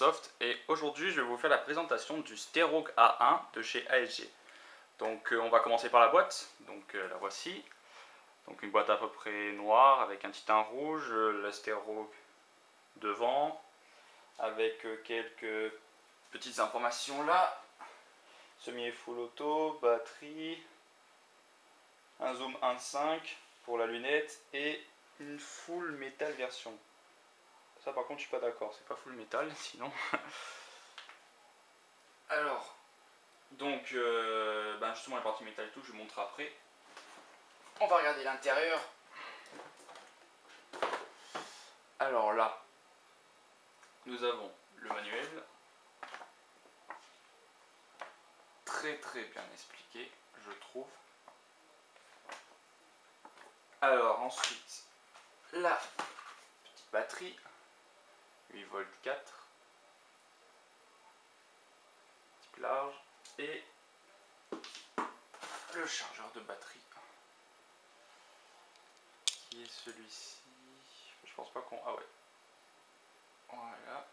Airsoft et aujourd'hui je vais vous faire la présentation du Sterog A1 de chez ASG. Donc on va commencer par la boîte, donc la voici. Donc une boîte à peu près noire avec un titan rouge, la Sterog devant, avec quelques petites informations là. Semi full auto, batterie, un zoom 1.5 pour la lunette et une full metal version. Ça par contre je suis pas d'accord, c'est pas full metal sinon. Alors, donc justement la partie métal et tout, je vous montre après. On va regarder l'intérieur. Alors là, nous avons le manuel. Très bien expliqué, je trouve. Alors ensuite, la petite batterie, 8 volts 4. Type large. Et le chargeur de batterie. Qui est celui-ci. Je pense pas qu'on... Ah ouais. Voilà.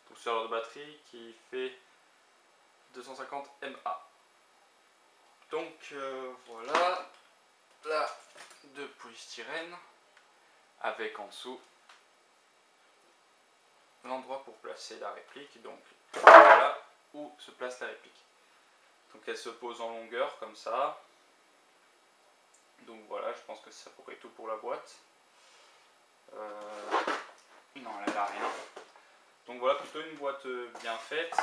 Donc chargeur de batterie qui fait 250 mAh. Donc voilà. Là, de polystyrène. Avec en dessous l'endroit pour placer la réplique. Donc voilà où se place la réplique. Donc elle se pose en longueur comme ça. Donc voilà, je pense que c'est à peu près tout pour la boîte. Non, elle n'a rien. Donc voilà, plutôt une boîte bien faite.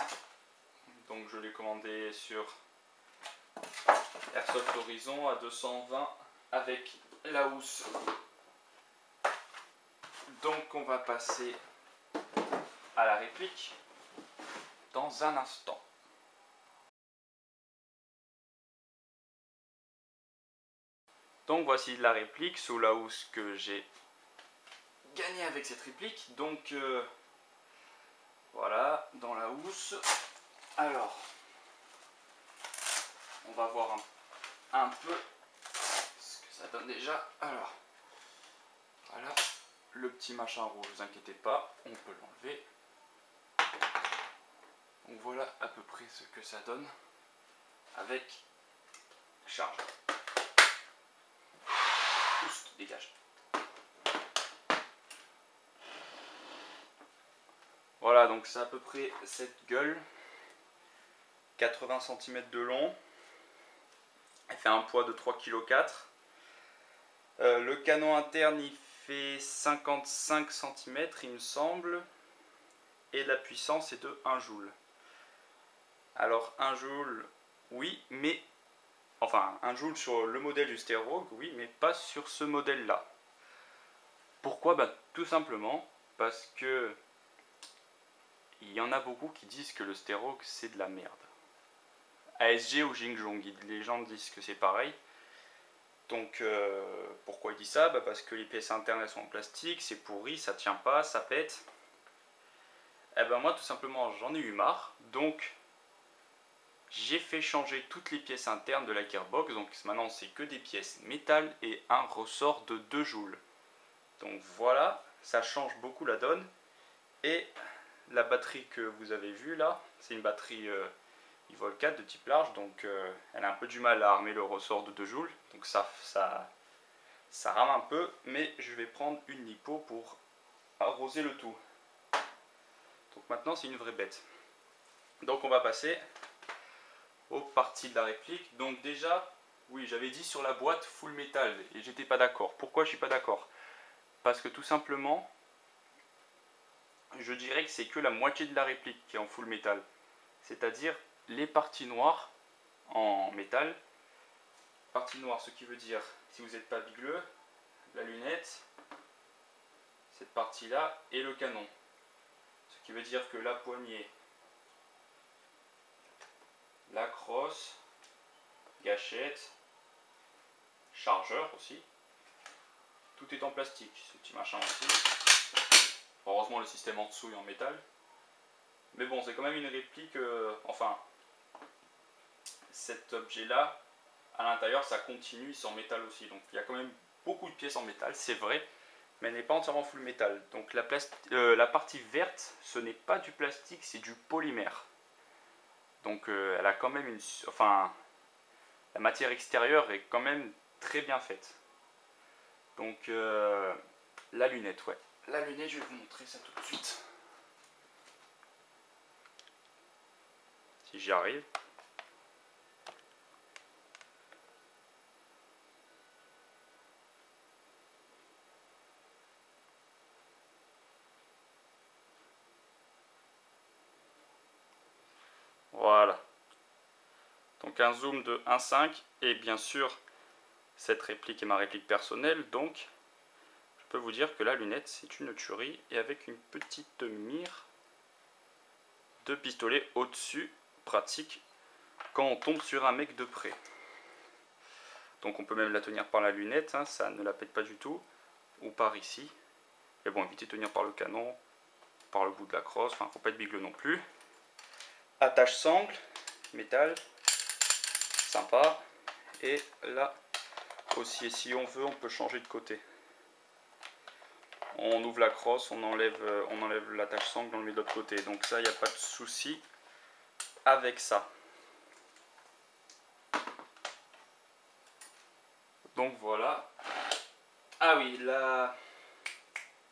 Donc je l'ai commandé sur Airsoft Horizon à 220 avec la housse. Donc on va passer à la réplique dans un instant. Donc voici la réplique sous la housse que j'ai gagnée avec cette réplique. Donc voilà, dans la housse. Alors, on va voir un peu ce que ça donne déjà. Alors, voilà, le petit machin rouge, ne vous inquiétez pas, on peut l'enlever. Donc voilà à peu près ce que ça donne avec charge. Oust, dégage. Voilà, donc c'est à peu près cette gueule. 80 cm de long. Elle fait un poids de 3,4 kg. Le canon interne il fait 55 cm il me semble. Et la puissance est de 1 joule. Alors 1 joule, oui, mais... Enfin, 1 joule sur le modèle du Sterog, oui, mais pas sur ce modèle-là. Pourquoi? Tout simplement parce que il y en a beaucoup qui disent que le Sterog c'est de la merde. ASG ou Jingjong, les gens disent que c'est pareil. Donc pourquoi il dit ça? Parce que les pièces internes elles sont en plastique, c'est pourri, ça tient pas, ça pète. Et moi tout simplement j'en ai eu marre, donc j'ai fait changer toutes les pièces internes de la gearbox. Donc maintenant c'est que des pièces métal et un ressort de 2 joules. Donc voilà, ça change beaucoup la donne. Et la batterie que vous avez vue là, c'est une batterie 8 volts 4 de type large, donc elle a un peu du mal à armer le ressort de 2 joules, donc ça rame un peu, mais je vais prendre une lipo pour arroser le tout. Donc maintenant c'est une vraie bête. Donc on va passer aux parties de la réplique. Donc déjà, oui, j'avais dit sur la boîte full metal et j'étais pas d'accord. Pourquoi je suis pas d'accord? Parce que tout simplement, je dirais que c'est que la moitié de la réplique qui est en full metal. C'est-à-dire les parties noires en métal. Partie noire, ce qui veut dire, si vous n'êtes pas bigleux, la lunette, cette partie-là, et le canon. Ce qui veut dire que la poignée, la crosse, gâchette, chargeur aussi, tout est en plastique, ce petit machin aussi. Heureusement le système en dessous est en métal. Mais bon, c'est quand même une réplique, enfin, cet objet-là, à l'intérieur, ça continue, c'est en métal aussi. Donc il y a quand même beaucoup de pièces en métal, c'est vrai. mais elle n'est pas entièrement full métal. Donc la partie verte, ce n'est pas du plastique, c'est du polymère. Donc elle a quand même une... Enfin, la matière extérieure est quand même très bien faite. Donc la lunette, ouais. La lunette, je vais vous montrer ça tout de suite. Si j'y arrive. Voilà. Donc un zoom de 1,5 et bien sûr cette réplique est ma réplique personnelle, donc je peux vous dire que la lunette c'est une tuerie et avec une petite mire de pistolet au-dessus, pratique quand on tombe sur un mec de près. Donc on peut même la tenir par la lunette, hein, ça ne la pète pas du tout, ou par ici. Mais bon, évitez de tenir par le canon, par le bout de la crosse, enfin faut pas être bigleux non plus. Attache sangle, métal, sympa. Et là aussi, et si on veut, on peut changer de côté. On ouvre la crosse, on enlève l'attache sangle, on le met de l'autre côté. Donc ça, il n'y a pas de souci avec ça. Donc voilà. Ah oui, la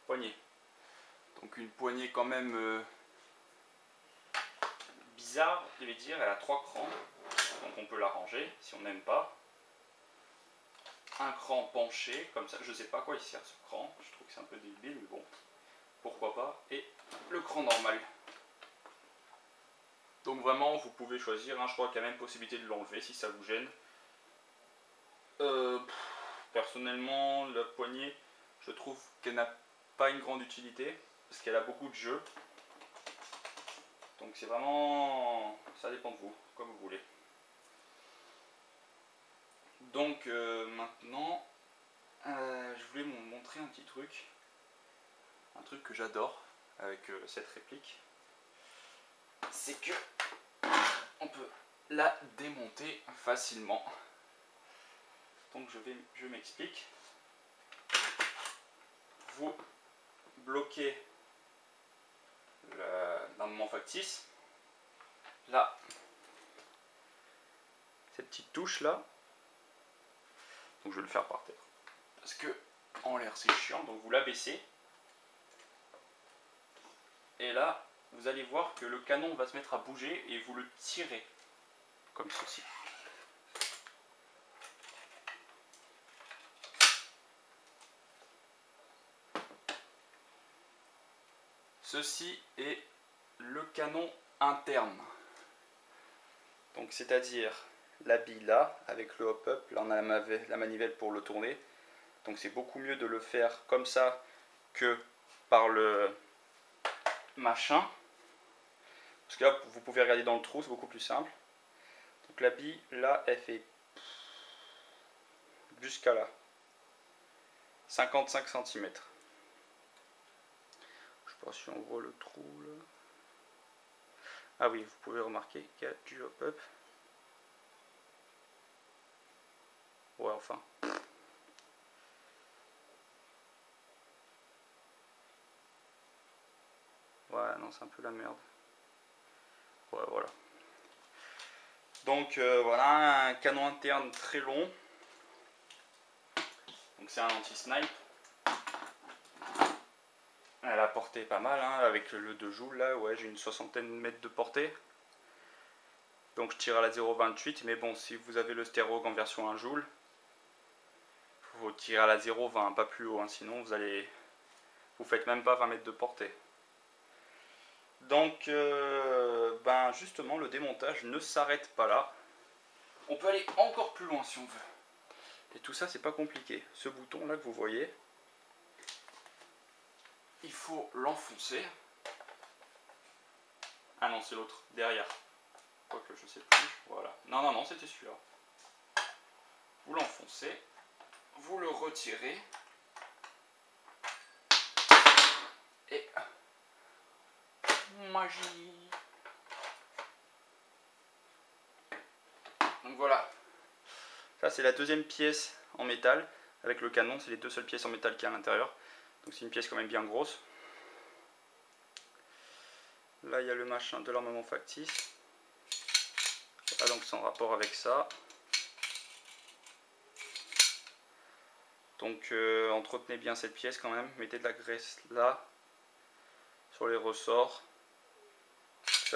poignée. Donc une poignée quand même bizarre, je vais dire. Elle a 3 crans. Donc on peut la ranger si on n'aime pas. Un cran penché, comme ça. Je sais pas à quoi il sert ce cran. Je trouve que c'est un peu débile, mais bon, pourquoi pas. Et le cran normal. Donc vraiment, vous pouvez choisir. Hein. Je crois qu'il y a même possibilité de l'enlever si ça vous gêne. Personnellement, la poignée, je trouve qu'elle n'a pas une grande utilité parce qu'elle a beaucoup de jeux. Donc c'est vraiment... ça dépend de vous, comme vous voulez. Donc maintenant, je voulais vous montrer un petit truc. Un truc que j'adore avec cette réplique. C'est que on peut la démonter facilement. Donc je m'explique. Vous bloquez l'armement factice. Là, cette petite touche là. Donc je vais le faire par terre. Parce que en l'air c'est chiant. Donc vous l'abaissez. Et là, vous allez voir que le canon va se mettre à bouger et vous le tirez. Comme ceci. Ceci est le canon interne. Donc c'est-à-dire la bille là, avec le hop-up, là on a la manivelle pour le tourner. Donc c'est beaucoup mieux de le faire comme ça que par le machin. Parce que là vous pouvez regarder dans le trou, c'est beaucoup plus simple. Donc la bille là elle fait jusqu'à là. 55 cm. Je sais pas si on voit le trou là. Ah oui, vous pouvez remarquer qu'il y a du hop-up. Ouais, enfin. Ouais, non, c'est un peu la merde. Ouais, voilà. Donc voilà, un canon interne très long. Donc c'est un anti-snipe. La portée est pas mal, hein, avec le 2 joules là, ouais, j'ai une 60aine de mètres de portée. Donc je tire à la 0,28, mais bon, si vous avez le Sterog en version 1 joule, faut tirer à la 0,20, pas plus haut, hein, sinon vous faites même pas 20 mètres de portée. Donc ben justement le démontage ne s'arrête pas là. On peut aller encore plus loin si on veut. Et tout ça c'est pas compliqué. Ce bouton là que vous voyez, il faut l'enfoncer. Ah non, c'est l'autre, derrière. Quoique je sais plus. Voilà. Non, c'était celui-là. Vous l'enfoncez. Vous le retirez. Et... magie. Donc voilà. Ça c'est la deuxième pièce en métal. Avec le canon, c'est les deux seules pièces en métal qu'il y a à l'intérieur. Donc c'est une pièce quand même bien grosse. Là il y a le machin de l'armement factice. Ah, donc c'est en rapport avec ça. Donc entretenez bien cette pièce quand même. Mettez de la graisse là sur les ressorts.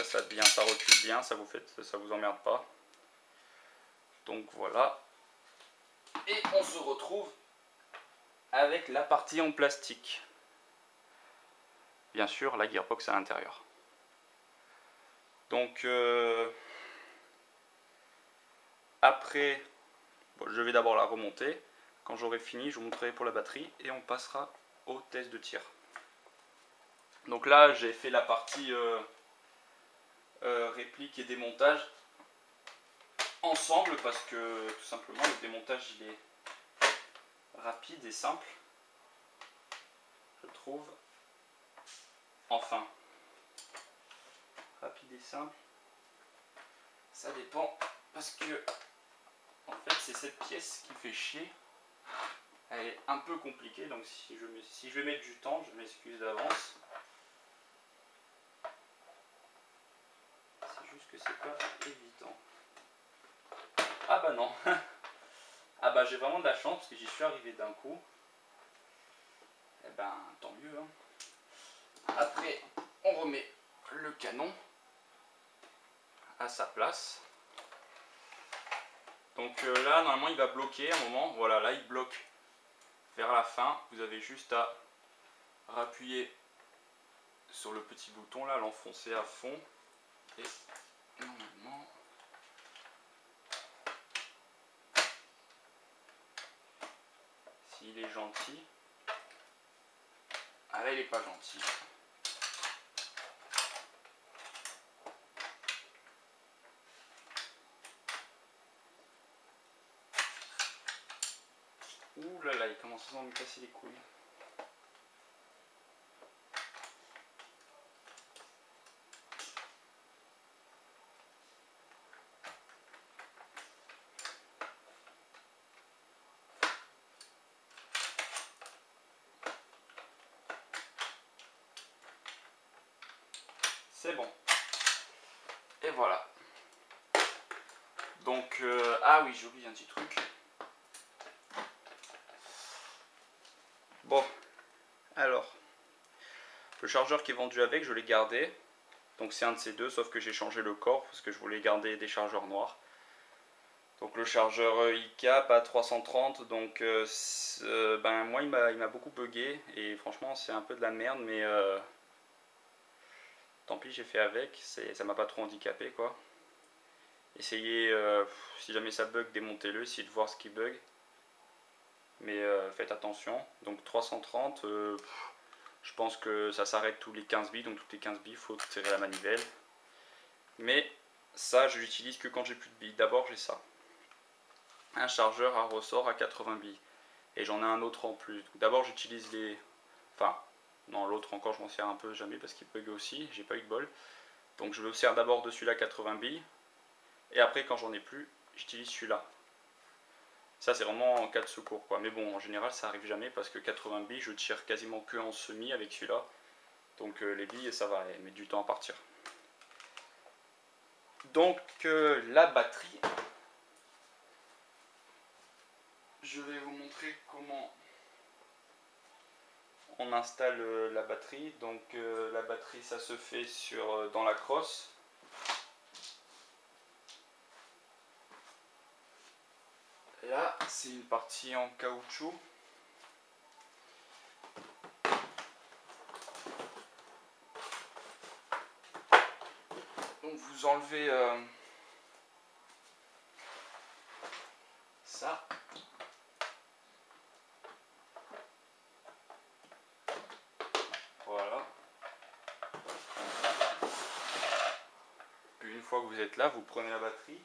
Ça recule bien, ça vous emmerde pas. Donc voilà. Et on se retrouve avec la partie en plastique. Bien sûr, la gearbox à l'intérieur. Donc après, bon, je vais d'abord la remonter. Quand j'aurai fini, je vous montrerai pour la batterie et on passera au test de tir. Donc là, j'ai fait la partie réplique et démontage ensemble parce que tout simplement le démontage il est rapide et simple, je trouve. Enfin, rapide et simple, ça dépend parce que en fait c'est cette pièce qui fait chier. Elle est un peu compliquée, donc si je vais mettre du temps, je m'excuse d'avance. C'est juste que c'est pas évident. Ah bah non. Ah bah j'ai vraiment de la chance parce que j'y suis arrivé d'un coup. Eh ben tant mieux hein. Après on remet le canon à sa place. Donc là normalement il va bloquer à un moment. Voilà, là il bloque vers la fin. Vous avez juste à appuyer sur le petit bouton là, l'enfoncer à fond. Et normalement s'il est gentil. Ah là il est pas gentil. Ouh là là, il commence à me casser les couilles. C'est bon. Et voilà. Donc, ah oui, j'ai oublié un petit truc. Bon, alors, le chargeur qui est vendu avec, je l'ai gardé. Donc c'est un de ces deux, sauf que j'ai changé le corps parce que je voulais garder des chargeurs noirs. Donc le chargeur iCap à 330, donc ben moi il m'a beaucoup bugué et franchement c'est un peu de la merde, mais tant pis, j'ai fait avec, ça m'a pas trop handicapé quoi. Essayez, si jamais ça bug, démontez-le, essayez de voir ce qui bug. Mais faites attention. Donc 330, je pense que ça s'arrête tous les 15 billes, donc toutes les 15 billes, il faut tirer la manivelle. Mais ça, je l'utilise que quand j'ai plus de billes. D'abord, j'ai ça. Un chargeur à ressort à 80 billes. Et j'en ai un autre en plus. D'abord, j'utilise les... Enfin, non, l'autre encore, je m'en sers un peu jamais parce qu'il bug aussi. J'ai pas eu de bol. Donc je me sers d'abord de celui-là 80 billes. Et après, quand j'en ai plus, j'utilise celui-là. Ça, c'est vraiment en cas de secours, quoi. Mais bon, en général, ça arrive jamais parce que 80 billes, je tire quasiment que en semi avec celui-là. Donc les billes, ça va mettre du temps à partir. Donc la batterie, je vais vous montrer comment on installe la batterie. Donc la batterie, ça se fait dans la crosse. Là, c'est une partie en caoutchouc. Donc vous enlevez ça. Voilà. Puis une fois que vous êtes là, vous prenez la batterie.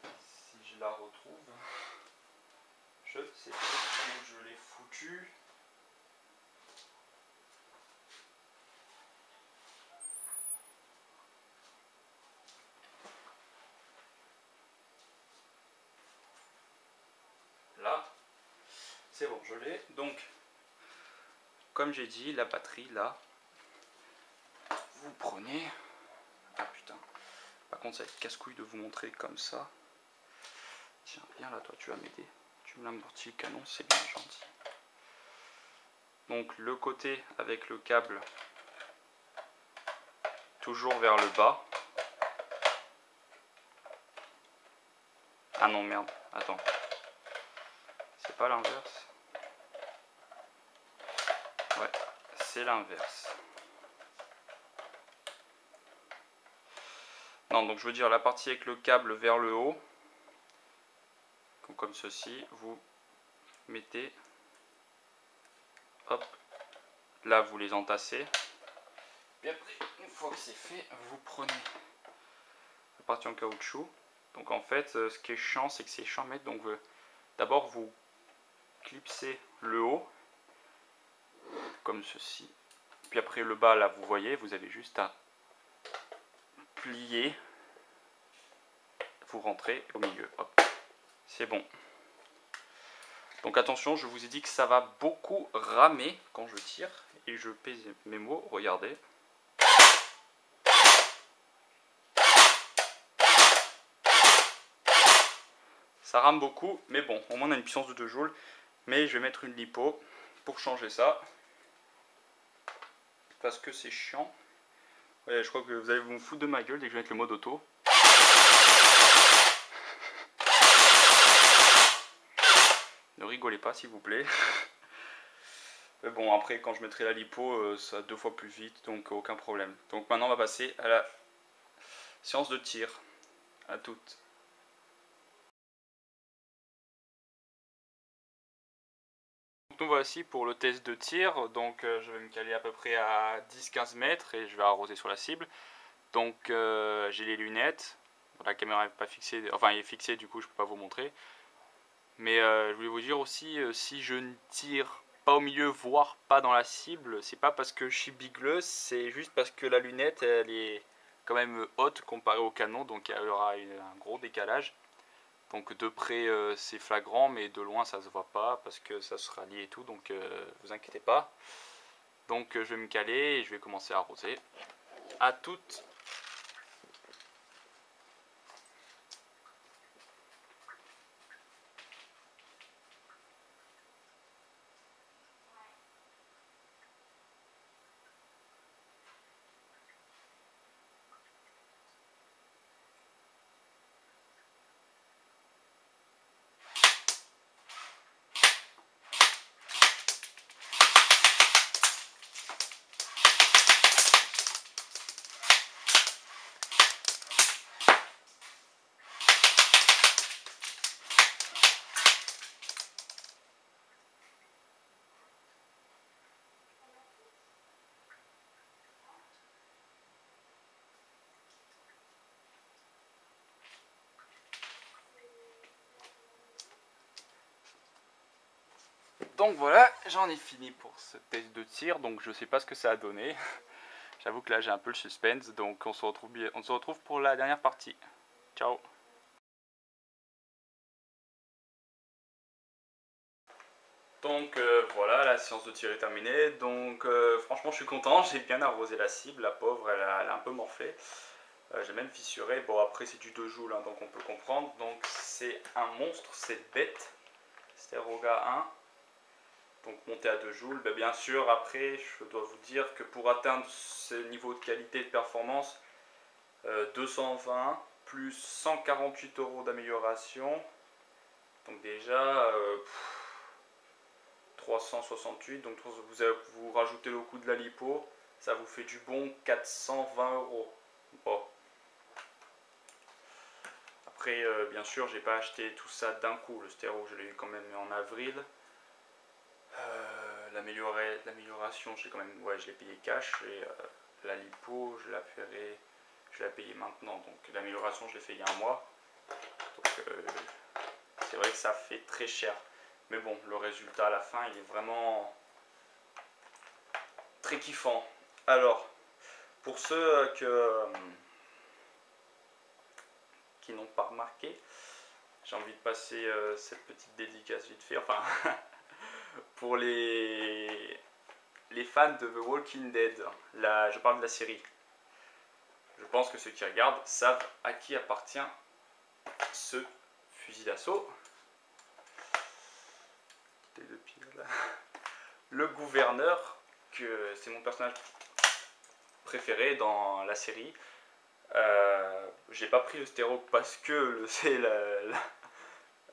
Si je la retrouve, je sais pas où je l'ai foutue. Là, c'est bon, je l'ai. Donc comme j'ai dit, la batterie là, vous prenez... Ah putain, par contre ça va être casse-couille de vous montrer comme ça. Tiens, viens là toi, tu vas m'aider. Tu me l'amortis le canon, c'est bien gentil. Donc le côté avec le câble toujours vers le bas. Ah non merde, attends. C'est pas l'inverse. Ouais, c'est l'inverse. Non, donc je veux dire la partie avec le câble vers le haut. Comme ceci, vous mettez, hop, là vous les entassez. Et après, une fois que c'est fait, vous prenez la partie en caoutchouc. Donc en fait, ce qui est chiant, c'est que c'est chiant à mettre. Donc d'abord vous clipsez le haut, comme ceci. Puis après le bas, là vous voyez, vous avez juste à plier. Vous rentrez au milieu, hop, c'est bon. Donc attention, je vous ai dit que ça va beaucoup ramer quand je tire. Et je pèse mes mots, regardez. Ça rame beaucoup, mais bon, au moins on a une puissance de 2 joules. Mais je vais mettre une lipo pour changer ça. Parce que c'est chiant. Ouais, je crois que vous allez vous foutre de ma gueule dès que je vais mettre le mode auto. Ne rigolez pas s'il vous plaît. Mais bon, après quand je mettrai la lipo, ça va 2 fois plus vite, donc aucun problème. Donc maintenant on va passer à la séance de tir. À toutes. Nous voici pour le test de tir. Donc je vais me caler à peu près à 10-15 mètres et je vais arroser sur la cible. Donc j'ai les lunettes. La caméra n'est pas fixée, enfin elle est fixée, du coup je peux pas vous montrer. Mais je voulais vous dire aussi, si je ne tire pas au milieu, voire pas dans la cible, c'est pas parce que je suis bigleuse, c'est juste parce que la lunette elle est quand même haute comparée au canon, donc il y aura un gros décalage. Donc de près c'est flagrant, mais de loin ça se voit pas parce que ça sera lié et tout, donc vous inquiétez pas. Donc je vais me caler et je vais commencer à arroser. À toutes. Donc voilà, j'en ai fini pour ce test de tir, donc je sais pas ce que ça a donné. J'avoue que là j'ai un peu le suspense, donc on se retrouve pour la dernière partie. Ciao. Donc voilà, la séance de tir est terminée. Donc franchement je suis content, j'ai bien arrosé la cible, la pauvre elle a un peu morflé. J'ai même fissuré, bon après c'est du 2 joules hein, donc on peut comprendre. Donc c'est un monstre, cette bête, Steroga 1. Donc monter à 2 joules, ben, bien sûr après je dois vous dire que pour atteindre ce niveau de qualité et de performance, 220 plus 148 € d'amélioration, donc déjà 368, donc vous rajoutez le coût de la lipo, ça vous fait du bon 420 €. Bon. Après bien sûr j'ai pas acheté tout ça d'un coup, le stéro je l'ai eu quand même en avril. L'amélioration, je l'ai quand même, ouais, je l'ai payé cash et la lipo, je la payer maintenant. Donc l'amélioration, je l'ai fait il y a un mois. Donc c'est vrai que ça fait très cher. Mais bon, le résultat à la fin, il est vraiment très kiffant. Alors, pour ceux qui n'ont pas remarqué, j'ai envie de passer cette petite dédicace vite fait. Enfin, pour les les fans de The Walking Dead, je parle de la série. Je pense que ceux qui regardent savent à qui appartient ce fusil d'assaut. Le gouverneur, que c'est mon personnage préféré dans la série. J'ai pas pris le Sterog parce que c'est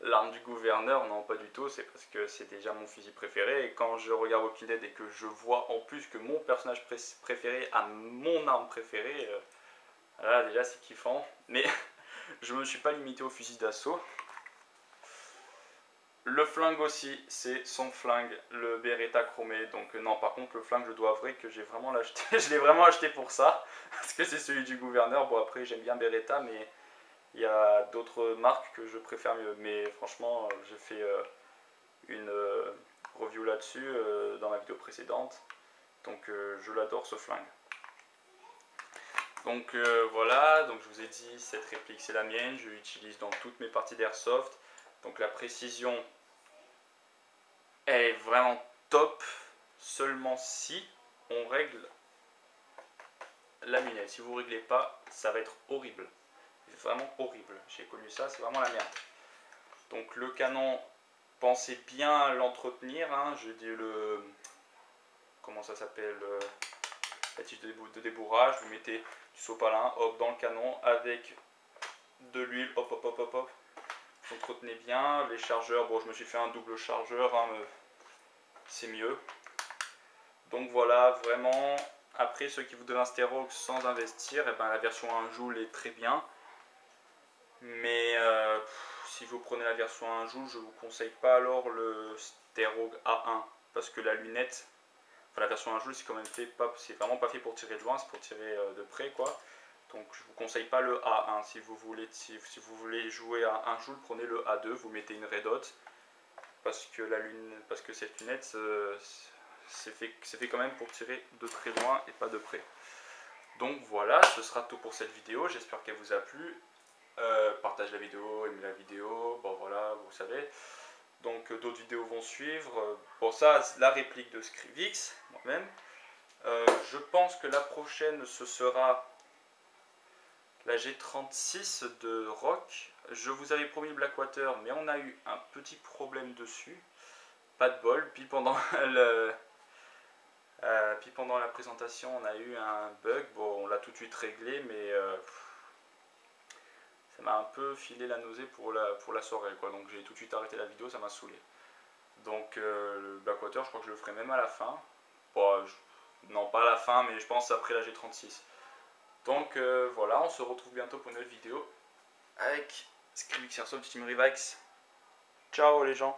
l'arme du gouverneur, non pas du tout, c'est parce que c'est déjà mon fusil préféré. Et quand je regarde Walking Dead et que je vois en plus que mon personnage préféré a mon arme préférée, là déjà c'est kiffant. Mais je me suis pas limité au fusil d'assaut. Le flingue aussi, c'est son flingue, le Beretta chromé. Donc non, par contre le flingue, je dois avouer que j'ai vraiment l'acheté. Je l'ai vraiment acheté pour ça, parce que c'est celui du gouverneur. Bon après j'aime bien Beretta, mais il y a d'autres marques que je préfère mieux. Mais franchement, j'ai fait une review là-dessus dans ma vidéo précédente. Donc je l'adore ce flingue. Donc voilà, donc je vous ai dit, cette réplique c'est la mienne, je l'utilise dans toutes mes parties d'airsoft. Donc la précision, elle est vraiment top, seulement si on règle la lunette. Si vous ne réglez pas, ça va être horrible. C'est vraiment horrible. J'ai connu ça, c'est vraiment la merde. Donc le canon, pensez bien à l'entretenir. Hein. Je dis le... Comment ça s'appelle, la tige de débourrage. Vous mettez du sopalin, hop, dans le canon avec de l'huile, hop, hop, hop, hop, hop. Vous entretenez bien. Les chargeurs, bon, je me suis fait un double chargeur. Hein, c'est mieux. Donc voilà, vraiment, après ceux qui voudraient un Sterog sans investir, eh ben, la version 1 joule est très bien. Mais si vous prenez la version 1 joule, je ne vous conseille pas alors le Sterog A1. Parce que la lunette, enfin la version 1 joule, c'est quand même fait, c'est vraiment pas fait pour tirer de loin, c'est pour tirer de près quoi. Donc je vous conseille pas le A1. Si vous voulez jouer à 1 joule, prenez le A2, vous mettez une red hot. Parce que cette lunette, c'est fait quand même pour tirer de très loin et pas de près. Donc voilà, ce sera tout pour cette vidéo, j'espère qu'elle vous a plu. Partagez la vidéo, aimez la vidéo, bon voilà, vous savez. Donc d'autres vidéos vont suivre. Bon ça, la réplique de Scrivix, moi-même. Je pense que la prochaine, ce sera la G36 de Rock. Je vous avais promis Blackwater, mais on a eu un petit problème dessus. Pas de bol, puis pendant la présentation on a eu un bug, bon on l'a tout de suite réglé, mais ça m'a un peu filé la nausée pour la soirée quoi, donc j'ai tout de suite arrêté la vidéo, ça m'a saoulé. Donc le Blackwater je crois que je le ferai même à la fin, bon, non pas à la fin mais je pense après la G36. Donc voilà, on se retrouve bientôt pour une nouvelle vidéo avec Scrivix Airsoft du Team Revax. Ciao les gens.